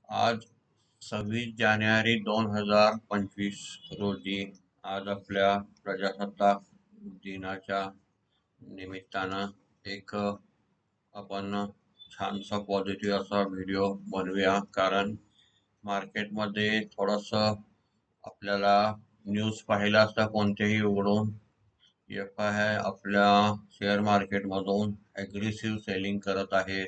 आज 26 जानेवारी 2025 रोजी आज आपल्या प्रजासत्ताक दिनाच्या निमित्तानं एक आपण छानसा पॉझिटिव्ह असा व्हिडिओ बनवूया. कारण मार्केटमध्ये थोडंसं आपल्याला न्यूज पाहिला असता कोणतेही उघडून एफ आय आपल्या शेअर मार्केटमधून ॲग्रेसिव्ह सेलिंग करत आहे.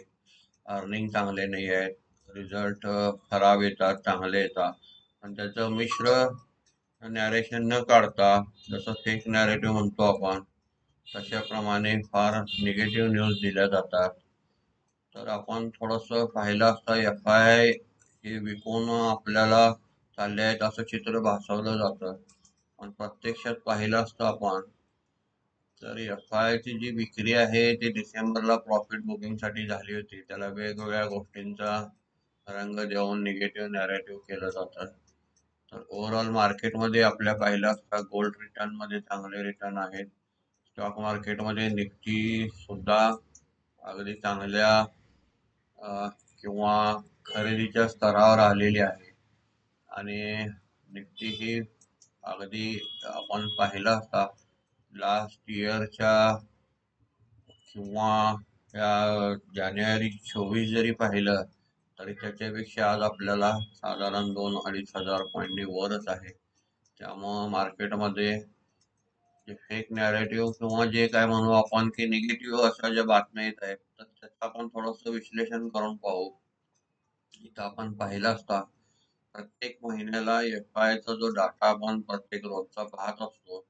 अर्निंग चांगले नाही आहेत, रिझल्ट खराब येतात, चांगले येतात. आणि त्याचं मिश्र नॅरेशन न काढता, जसं फेक नॅरेटिव्ह म्हणतो आपण, तशाप्रमाणे फार निगेटिव्ह न्यूज दिल्या जातात. तर आपण थोडंसं पाहिलं असता एफ आय हे विकून आपल्याला चालले आहेत असं चित्र भासवलं जातं. पण प्रत्यक्षात पाहिलं असतं आपण तर एफ-आयची जी विक्री आहे ती डिसेंबरला प्रॉफिट बुकिंगसाठी झाली होती. त्याला वेगवेगळ्या गोष्टींचा रंग देऊन निगेटिव्ह नॅरेटिव्ह केलं जातं. तर ओव्हरऑल मार्केटमध्ये आपल्या पाहिलं असता गोल्ड रिटर्नमध्ये चांगले रिटर्न आहेत. स्टॉक मार्केटमध्ये निफ्टी सुद्धा अगदी चांगल्या अ, किंवा खरेदीच्या स्तरावर आलेली आहे. आणि निफ्टी ही अगदी आपण पाहिलं असता लास्ट इयरच्या किंवा या जानेवारी 24 जरी पाहिलं तरी त्याच्यापेक्षा आज आपल्याला साधारण 2-2.5 हजार पॉईंटनी वरच आहे. त्यामुळं मार्केटमध्ये जे फेक नॅरेटिव्ह किंवा जे काय म्हणू आपण की निगेटिव्ह अशा ज्या बातम्या येत आहेत तर त्याचं आपण थोडंसं विश्लेषण करून पाहू. इथं आपण पाहिलं असता प्रत्येक महिन्याला एफ-आयचा जो डाटा आपण प्रत्येक रोजचा पाहत असतो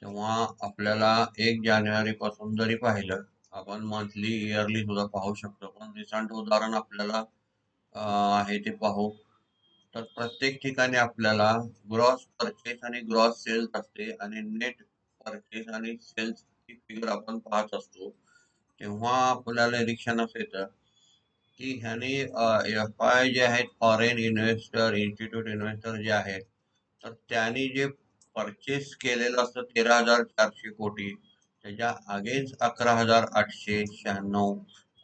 तेव्हा आपल्याला 1 जानेवारी पासून जरी पाहिलं आपण मंथली इयरली सुद्धा पाहू शकतो. पण रिसेंट उदाहरण आपल्याला आहे ते पाहू. तर प्रत्येक ठिकाणी आपल्याला ग्रॉस परचेस आणि ग्रॉस सेल्स असते आणि नेट परचेस आणि सेल्स ची फिगर आपण पाहत असतो. तेव्हा आपल्याला निरीक्षणास येतं की ह्याने एफ-आय जे आहेत फॉरेन इन्व्हेस्टर इन्स्टिट्यूट इन्व्हेस्टर जे आहेत तर त्यांनी जे परचेस केलेलं असतं 13,400 कोटी त्याच्या अगेन्स्ट 11,896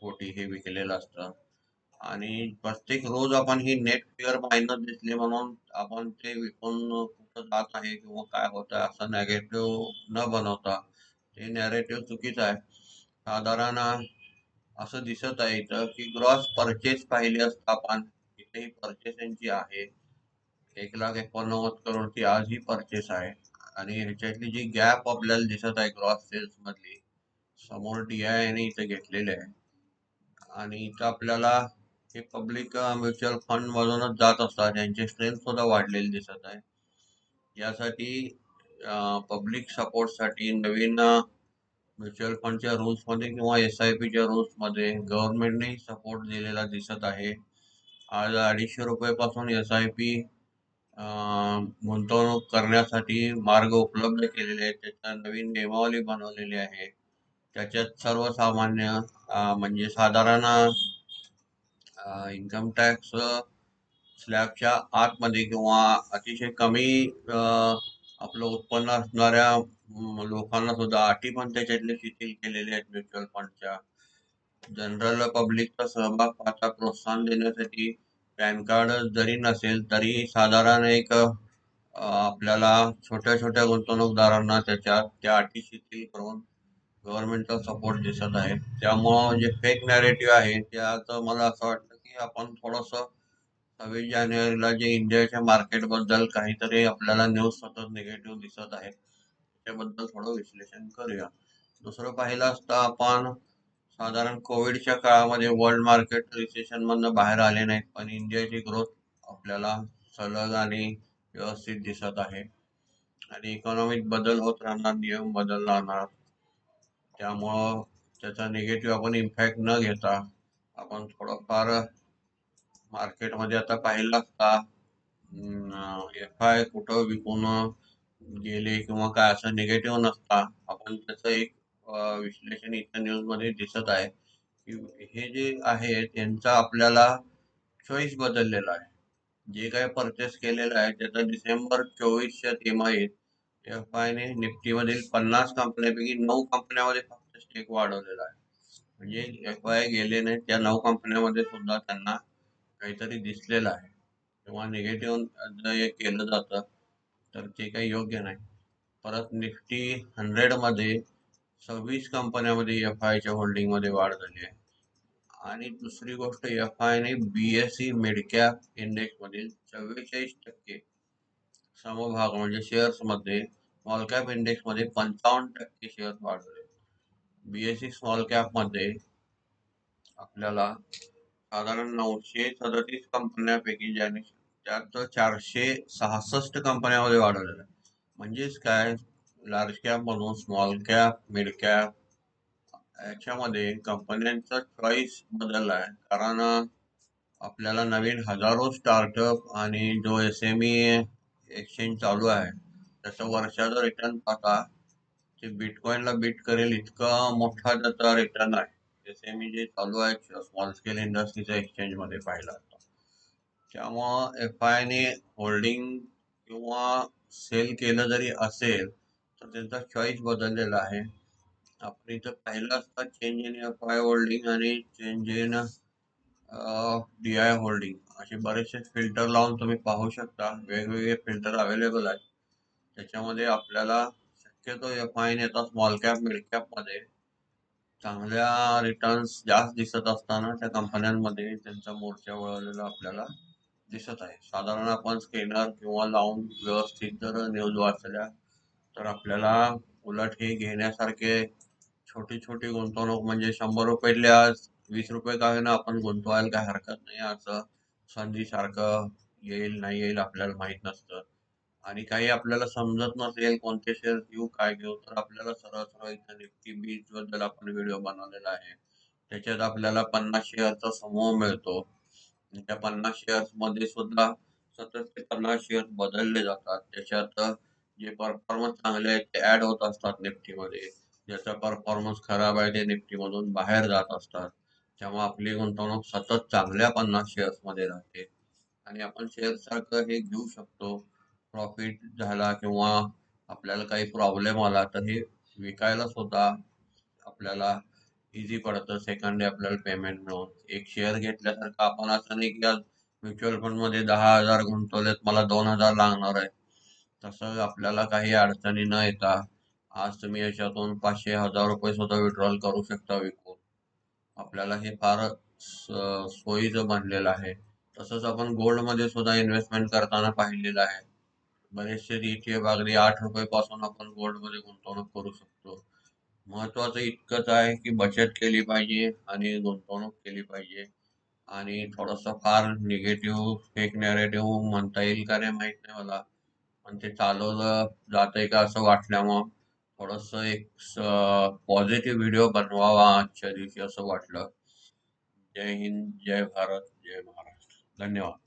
कोटी हे विकलेलं असतं. आणि प्रत्येक रोज आपण ही नेट फिगर मायनस दिसली म्हणून आपण ते विकून कुठं जात आहे किंवा काय होत आहे असं नेगेटिव्ह न बनवता ते नॅरेटिव्ह चुकीचं आहे. साधारण असं दिसत आहे इथं की ग्रॉस परचेस पाहिली असता आपण इथे ही परचेस यांची आहे 1,89,00,000 करोडची आज ही परचेस आहे. आणि ह्याच्यातली जी गॅप आपल्याला दिसत आहे ग्रॉस सेल्स मधली समोर DI ने इथे घेतलेले आहे. आणि इथं आपल्याला हे पब्लिक म्युच्युअल फंड मधूनच जात असतात त्यांची स्ट्रेंथ सुद्धा वाढलेली दिसत आहे. यासाठी पब्लिक सपोर्ट साठी नवीन म्युच्युअल फंडच्या रूल्स मध्ये किंवा SIPच्या रूल्स मध्ये गव्हर्नमेंटने सपोर्ट दिलेला दिसत आहे. आज 250 रुपये पासून SIP गुंतवणूक करण्यासाठी मार्ग उपलब्ध केलेले आहेत. त्याच्या नवीन नियमावली बनवलेली आहे. त्याच्यात सर्वसामान्य म्हणजे साधारण इन्कम टॅक्स स्लॅबच्या आतमध्ये किंवा अतिशय कमी आपलं उत्पन्न असणाऱ्या लोकांना सुद्धा अटी पण त्याच्यातले शिथिल केलेले आहेत म्युच्युअल फंडच्या. जनरल पब्लिकचा सहभाग पाहता प्रोत्साहन देण्यासाठी पॅन कार्ड जरी नसेल तरी साधारण एक आपल्याला छोट्या छोट्या गुंतवणूकदारांना त्याच्यात त्या अटी शिथिल करून गव्हर्नमेंटचा सपोर्ट दिसत आहे. त्यामुळं जे फेक नॅरेटिव्ह आहे त्यात मला असं वाटतं की आपण थोडंसं 26 जानेवारीला जे इंडियाच्या मार्केट बद्दल काहीतरी आपल्याला न्यूज सतत निगेटिव्ह दिसत आहे त्याबद्दल थोडं विश्लेषण करूया. दुसरं पाहिलं असता आपण साधारण कोविडच्या काळामध्ये वर्ल्ड मार्केट रिसेशन मधनं बाहेर आले नाहीत पण इंडियाची ग्रोथ आपल्याला सलग आणि व्यवस्थित दिसत आहे. आणि इकॉनॉमिक बदल होत राहणार, नियम बदल राहणार. त्यामुळं त्याचा निगेटिव्ह आपण इम्पॅक्ट न घेता आपण थोडंफार मार्केटमध्ये आता पाहिलं असता एफ-आय कुठं विकून गेले किंवा काय असं निगेटिव्ह नसता आपण त्याचं एक विश्लेषण इथं न्यूज मध्ये दिसत आहे की हे जे आहे त्यांचा आपल्याला चॉईस बदललेला आहे. जे काही परचेस केलेलं आहे त्याचं डिसेंबर 24च्या तिमाहीत एफ-आय ने निफ्टी मधील 50 कंपन्यांपैकी 9 कंपन्यांमध्ये फक्त स्टेक वाढवलेला आहे. म्हणजे एफ-आय गेले नाही त्या 9 कंपन्यांमध्ये सुद्धा त्यांना काहीतरी दिसलेलं आहे किंवा निगेटिव्ह जर हे केलं जातं तर ते काही योग्य नाही. परत निफ्टी 100 मध्ये 26 कंपन्यांमध्ये एफ आयच्या होल्डिंगमध्ये वाढ झाली आहे. आणि दुसरी गोष्ट, एफ आयने बीएसई मिड कॅप इंडेक्स मधील 44% समभाग म्हणजे शेअर्स मध्ये स्मॉल कॅप इंडेक्स मध्ये 55% शेअर्स वाढवले. बीएसई स्मॉल कॅप मध्ये आपल्याला साधारण 937 कंपन्यांपैकी ज्याने त्यात 466 कंपन्यांमध्ये वाढवलेलं आहे. म्हणजेच काय, लार्ज कॅप मधून स्मॉल कॅप, मिड कॅप याच्यामध्ये कंपन्यांचा चॉईस बदलला आहे. कारण आपल्याला नवीन हजारो स्टार्टअप आणि जो SME एक्सचेंज चालू आहे त्याचा वर्षाचा रिटर्न पाहता ते बिटकॉइनला बीट करेल इतका मोठा त्याचा रिटर्न आहे. SME जे चालू आहे स्मॉल स्केल इंडस्ट्रीच्या एक्सचेंज मध्ये पाहिला आता. त्यामुळं एफ आयने होल्डिंग किंवा सेल केलं जरी असेल तर त्यांचा चॉईस बदललेला आहे. आपण इथं पाहिलं असता change in F I holding आणि चेंज इन DI होल्डिंग असे बरेचसे फिल्टर लावून तुम्ही पाहू शकता. वेगवेगळे फिल्टर अवेलेबल आहेत. त्याच्यामध्ये आपल्याला शक्यतो एफ आय नेता स्मॉल कॅप, मिड कॅप मध्ये चांगल्या रिटर्न्स जास्त दिसत असताना त्या कंपन्यांमध्ये त्यांचा मोर्चा वळवलेला आपल्याला दिसत आहे. साधारण आपण स्कॅनर किंवा लावून व्यवस्थित जर न्यूज वाचल्या तर आपल्याला उलट हे घेण्यासारखे छोटी छोटी गुंतवणूक म्हणजे 100 रुपयातल्या 20 रुपये का होईना आपण गुंतवायला काही हरकत नाही. असं संधी सारखं येईल नाही येईल आपल्याला माहित नसतं. आणि काही आपल्याला समजत नसेल कोणते शेअर घेऊ काय घेऊ तर आपल्याला सरळ सरळ इथं निफ्टी 20 बद्दल आपण व्हिडिओ बनवलेला आहे. त्याच्यात आपल्याला 50 शेअरचा समूह मिळतो. त्या 50 शेअर्स मध्ये सुद्धा सतत ते 50 शेअर्स बदलले जातात. त्याच्यात जे परफॉर्मन्स चांगले आहेत ते ऍड होत असतात निफ्टीमध्ये. ज्याचा परफॉर्मन्स खराब आहे ते निफ्टी मधून बाहेर जात असतात. त्यामुळे आपली गुंतवणूक सतत चांगल्या 50 शेअर्स मध्ये राहते. आणि आपण शेअर सारखं हे घेऊ शकतो. प्रॉफिट झाला किंवा आपल्याला काही प्रॉब्लेम आला तर हे विकायला सुद्धा आपल्याला इझी पडतं. सेकंड डे आपल्याला पेमेंट मिळून एक शेअर घेतल्यासारखं आपण असं नाही की आज म्युच्युअल फंड मध्ये 10,000 गुंतवलेत मला 2,000 लागणार आहे. तसं आपल्याला काही अडचणी न येता आज तुम्ही याच्यातून 500-1,000 रुपये सुद्धा विड्रॉल करू शकता विकून. आपल्याला हे फार सोयीचं बनलेलं आहे. तसंच आपण गोल्ड मध्ये सुद्धा इन्व्हेस्टमेंट करताना पाहिलेलं आहे. बरेचसे ETF अगदी 8 रुपये पासून आपण गोल्ड मध्ये गुंतवणूक करू शकतो. महत्वाचं इतकंच आहे की बचत केली पाहिजे आणि गुंतवणूक केली पाहिजे. आणि थोडंसं फार निगेटिव्ह फेक नॅरेटिव्ह म्हणता येईल का नाही माहित नाही मला, पण ते चालवलं जातंय का असं वाटल्यामुळं थोडंसं एक पॉझिटिव्ह व्हिडिओ बनवावा आजच्या दिवशी असं वाटलं. जय हिंद, जय भारत, जय महाराष्ट्र. धन्यवाद.